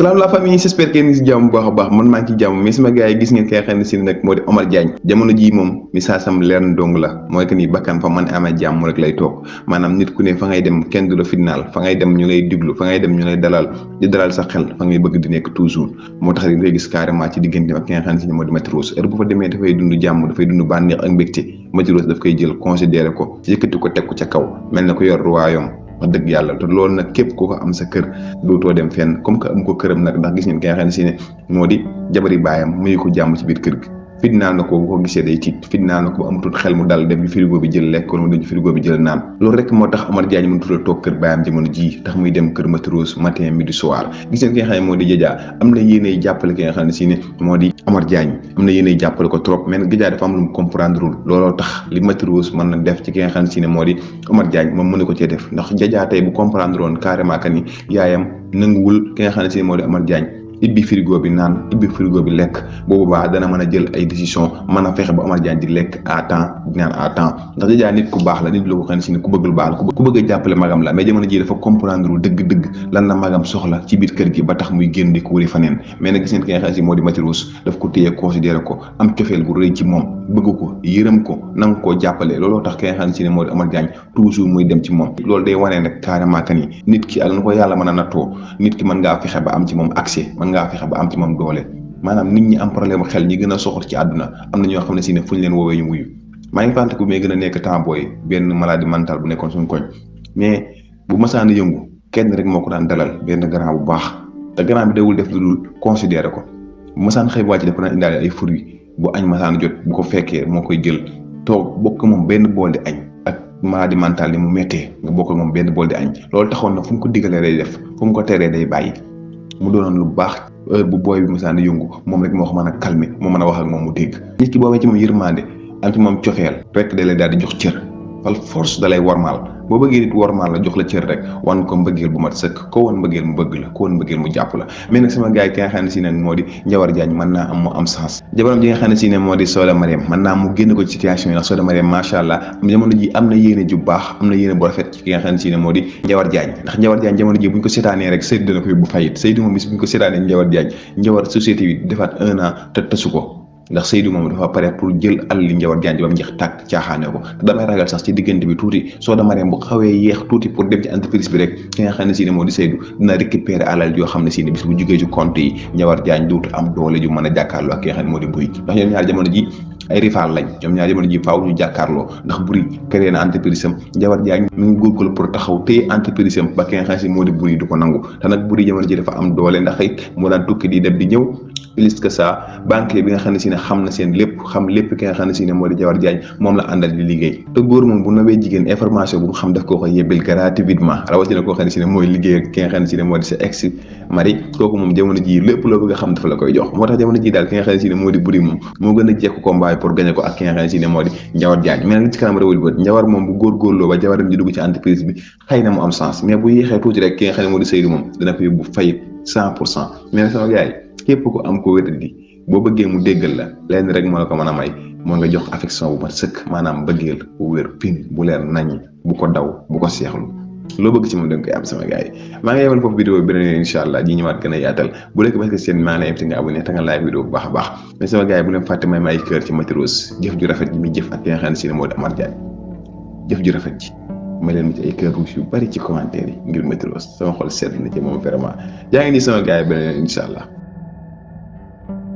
Salam la famille, j'espère que yéen ngi si jàmm bu baax a baax man maa ngi ci jàmm mais sama gars yi gis ngeen ki nga xam ne si nag moo di Omar Diagne jamono jii moom misaasam leer na dong la mooy que ni bakkan fa man amee jàmm rek lay toog maanaam nit ku ne fa ngay dem kenn du la fitnaal fa ngay dem ñu lay diglu fa ngay dem ñu lay dalal di dalal sa xel fa ngay bëgg di nekk toujours moo tax ngay gis carrément ci diggante ak ki nga xam ne si moo di Maty Rose heure bu fa demee dafay dund jàmm dafay dund bànneex ak mbégte Maty Rose daf koy jël considéré ko yëkkati ko teg ko ca kaw mel na ko yor royaume wax dëgg yàlla te loolu nag képp ku ko am sa kër dootoo dem fenn comme que am ko këram nag ndax gis ngeen ki nga xam ne si ne moo di jabari baayam muy ko jàmm ci biir kër gi fitnaal na ko bu ko gisee day tiit fitnaal na ko ba amatul xel mu dal dem ci frigo bi jël lekk wala mu dem ci frigo bi jël naan loolu rek moo tax Omar Diagne mënatul a toog kër baayam jamono ji tax muy dem kër Maty Rose matin midi soir gis ngeen ki nga xam ne moo di Jaja am na yéenay jàppale ki nga xam ne si ne moo di Omar Diagne am na yéenay jàppale ko trop mais nag Jaja dafa am lu mu comprendreul looloo tax li Maty Rose mën na def ci ki nga xam ne si ne moo di Omar Diagne moom mën na ko cee def ndax Jaja tey bu comprendre woon carrément que ni yaayam nanguwul ki nga xam ne si ne moo di Omar Diagne ibbi frigo bi naan ibbi frigo bi lekk boobu baax dana mën a jël ay décision mën a fexe ba Omar Diagne di lekk à temps di naan à temps ndax Jaja nit ku baax la nit la ko xam ne si ne ku bëgg lu baax la ku bëgg a jàppale magam la mais jamono ji dafa comprendre dëgg-dëgg lan la magam soxla ci biir kër gi ba tax muy génn di ko wëri faneen mais nag gis ngeen ki nga xam ne si moo di Maty Rose daf ko téye considéré ko am cofeel gu rëy ci moom bëgg ko yërëm ko nanga koo jàppale looloo tax ki nga xam ne si ne moo di Omar Diagne toujours muy dem ci moom loolu day wanee nag carrément que ni nit ki ak nu ko yàlla mën a nattoo nit ki mën ngaa fexe ba am ci moom accès ngaa fexe ba am ci moom doole maanaam nit ñi am problème xel ñi gën a soxor ci àdduna am na ñoo xam ne si ne fu ñu leen woowee ñu wuyu maa ngi fàtte ko mais gën a nekk temps booy benn maladie mentale bu nekkoon suñu koñ mais bu masaan yëngu kenn rek moo ko daan dalal benn grand bu baax te grand bi dawul def lu dul considéré ko bu masaan xëy wàcc dafa daan indaale ay fruits bu añ masaan jot bu ko fekkee moo koy jël toog bokk moom benn bool di añ ak maladie mentale ni mu méttee nga bokk moom benn bool di añ loolu taxoon na fu mu ko digalee day def fu mu ko teree day bàyyi mu doonoon lu baax heure bu booy bi mosaan yëngu moom rek moo ko mën a calmer moo mën a wax ak moom mu dégg nit ki boobee ci moom yërmande am ci moom cofeel rek da lay daal di jox cër fal force da lay wormaal boo bëggee nit wormaal la jox la cër rek wan ko mbëggeel bu mat sëkk ko wan mbëggeel mu bëgg la ko wan mbëggeel mu jàpp la mais nag sama gars yi ki nga xam ne si nag moo di Njawar Diagne mën naa am mu am sens jabaram ji nga xam ne si ne moo di Soda Mariam mën naa mu génn ko ci situation yi ndax Soda Mariam macha allah jamono ji am na yéene ju baax am na yéene bu rafet ci ki nga xam ne si ne moo di Njawar Diagne ndax Njawar Diagne jamono ji buñ ko seetaanee rek Seydou dana ko yóbbu fayit Seydou moom bis buñ ko seetaanee Njawar Diagne Njawar société bi defaat 1 an te tasu ko ndax Seydou moom dafa pare pour jël àll li Njawar Diagne ba mu jeex tàkk caaxaane ko te damay ragal sax ci diggante bi tuuti Soda Mariam bu xawee yéex tuuti pour dem ci entreprise bi rek ki nga xam ne si ne moo di Seydou dina récupérer alal yoo xam ne si ne bis bu jugee ci compte yi Njawar Diagne dootu am doole ju mën a jàkkaarloo ak ki nga xam ne moo di Boury ndax ñoom ñaar jamono ji ay rival lañ ñoom ñaar jamono ji faaw ñu jàkkaarloo ndax Boury créé na entreprise am Njawar Diagne mu ngi góorgóorlu pour taxaw téye entreprise am ba ki nga xam ne si moo di Boury du ko nangu te nag Boury jamono ji dafa am doole ndax it moo daan tukki di dem di ñëw plus que ça banquier bi nga xam ne si ne xam na seen lépp xam lépp ki nga xam ne si ne moo di Njawar Diagne moom la àndal di liggéey te góor moom bu nawee jigéen information bu mu xam daf koo koy yebbil gratuitement rawatina koo xam ne si ne mooy liggéey ak ki nga xam ne si ne moo di sa ex mari kooku moom jamono ji lépp loo bëgg a xam dafa la koy jox moo tax jamono ji daal ki nga xam ne si ne moo di Boury moom moo gën a jekk combat pour gagner ko ak ki nga xam ne si ne moo di Njawar Diagne mais nag ci kanam rawul bët Njawar moom bu góorgóorloo ba jawaram ji dugg ci entreprise bi xëy na mu am sens mais bu yéexee tuuti rek ki nga xam ne moo di Seydou moom dina ko yóbbu fayit 100% mais nag sama gars yi képp ko am ko wétadi boo bëggee mu déggal la lenn rek moo la ko mën a may moo nga jox affection bu mat sëkk maanaam bëggeel bu wér pin bu leer naññi bu ko daw bu ko seexlu loo bëgg ci moom da nga koy am sama gars yi maa ngi yemal foofu vidéo bi beneen incha allah ji ñëwaat gën a yaatal bu lekk parce que seen maa ngi lay invité nga abonné te nga like vidéo bu baax a baax mais sama gars yi bu leen fàtte may ay kër ci Maty Rose jëf ju rafet ji muy jëf ak ki nga xam ne si ne moo di Omar Diagne jëf ju rafet ji ma leen ci ay kër rouge yu bari ci commentaire yi ngir Maty Rose sama xol sedd na ci moom vraiment yaa ngi nii sama gars yi beneen incha allah